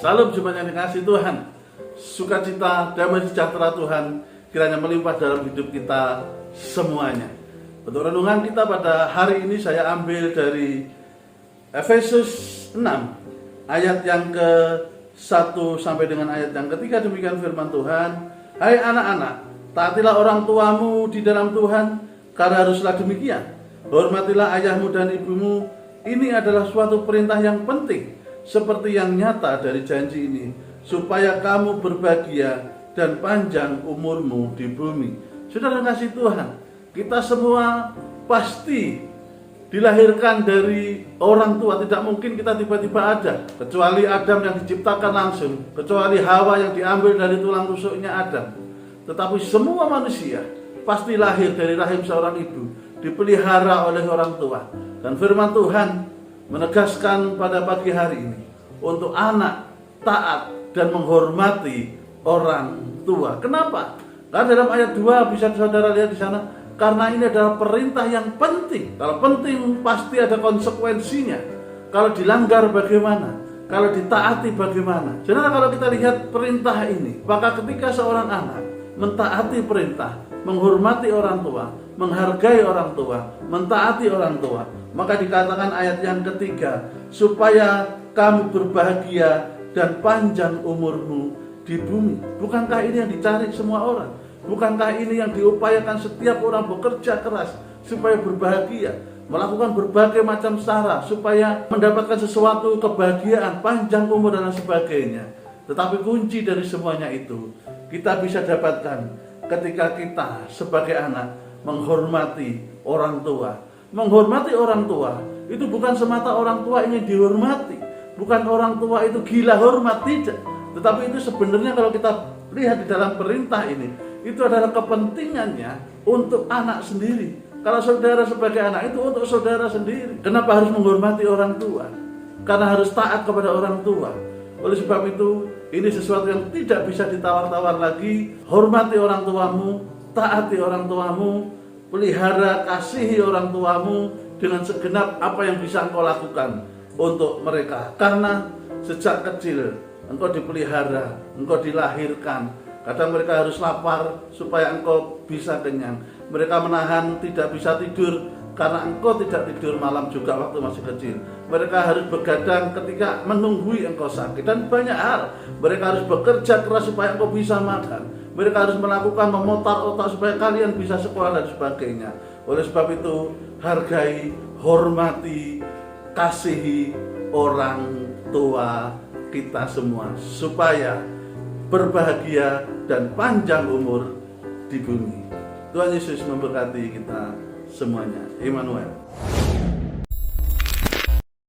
Salam jemaat yang dikasihi Tuhan. Sukacita, damai sejahtera Tuhan kiranya melimpah dalam hidup kita semuanya. Untuk renungan kita pada hari ini saya ambil dari Efesus 6 ayat yang ke-1 sampai dengan ayat yang ke-3. Demikian firman Tuhan. Hai anak-anak, taatilah orang tuamu di dalam Tuhan, karena haruslah demikian. Hormatilah ayahmu dan ibumu. Ini adalah suatu perintah yang penting, seperti yang nyata dari janji ini, supaya kamu berbahagia dan panjang umurmu di bumi. Saudara kasih Tuhan, kita semua pasti dilahirkan dari orang tua. Tidak mungkin kita tiba-tiba ada, kecuali Adam yang diciptakan langsung, kecuali Hawa yang diambil dari tulang rusuknya Adam. Tetapi semua manusia pasti lahir dari rahim seorang ibu, dipelihara oleh orang tua. Dan firman Tuhan menegaskan pada pagi hari ini untuk anak taat dan menghormati orang tua. Kenapa? Karena dalam ayat 2 bisa saudara lihat di sana, karena ini adalah perintah yang penting. Kalau penting pasti ada konsekuensinya. Kalau dilanggar bagaimana? Kalau ditaati bagaimana? Saudara, kalau kita lihat perintah ini, maka ketika seorang anak mentaati perintah, menghormati orang tua, menghargai orang tua, mentaati orang tua, maka dikatakan ayat yang ketiga, supaya kamu berbahagia dan panjang umurmu di bumi. Bukankah ini yang dicari semua orang? Bukankah ini yang diupayakan setiap orang bekerja keras supaya berbahagia, melakukan berbagai macam cara supaya mendapatkan sesuatu kebahagiaan, panjang umur dan sebagainya. Tetapi kunci dari semuanya itu kita bisa dapatkan ketika kita sebagai anak menghormati orang tua. Menghormati orang tua itu bukan semata orang tua ingin dihormati, bukan orang tua itu gila hormat, tidak. Tetapi itu sebenarnya kalau kita lihat di dalam perintah ini, itu adalah kepentingannya untuk anak sendiri. Kalau saudara sebagai anak itu untuk saudara sendiri. Kenapa harus menghormati orang tua? Karena harus taat kepada orang tua. Oleh sebab itu, ini sesuatu yang tidak bisa ditawar-tawar lagi. Hormati orang tuamu, taati orang tuamu, pelihara, kasihi orang tuamu dengan segenap apa yang bisa engkau lakukan untuk mereka. Karena sejak kecil engkau dipelihara, engkau dilahirkan. Kadang mereka harus lapar supaya engkau bisa kenyang. Mereka menahan tidak bisa tidur karena engkau tidak tidur malam juga waktu masih kecil. Mereka harus begadang ketika menunggui engkau sakit. Dan banyak hal. Mereka harus bekerja keras supaya engkau bisa makan. Mereka harus melakukan memutar otak supaya kalian bisa sekolah dan sebagainya. Oleh sebab itu, hargai, hormati, kasihi orang tua kita semua, supaya berbahagia dan panjang umur di bumi. Tuhan Yesus memberkati kita semuanya. Immanuel.